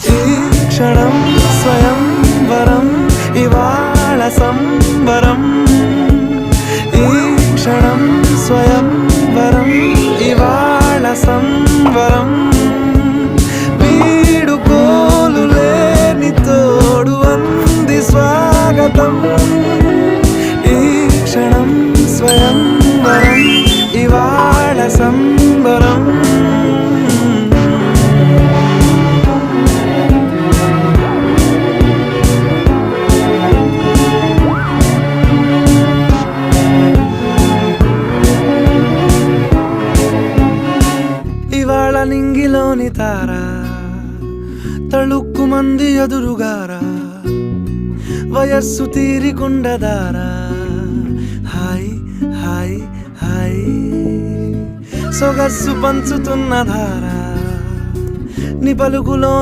ఈ క్షణం స్వయంవరం ఇవాళ సంబరం ఈ క్షణం స్వయంవరం ఇవాళ సంబరం వీడుకోలు లేని తోడు అంది స్వాగతం ఈ క్షణం స్వయంవరం ఇవాళ సంబరం ఇవాళ నింగిలోని తార తళుక్కు మంది ఎదురుగారా వయస్సు తీరికుండదారా హాయ్ హాయ్ హాయ్ సొగస్సు పంచుతున్న ధార ని పలుకులో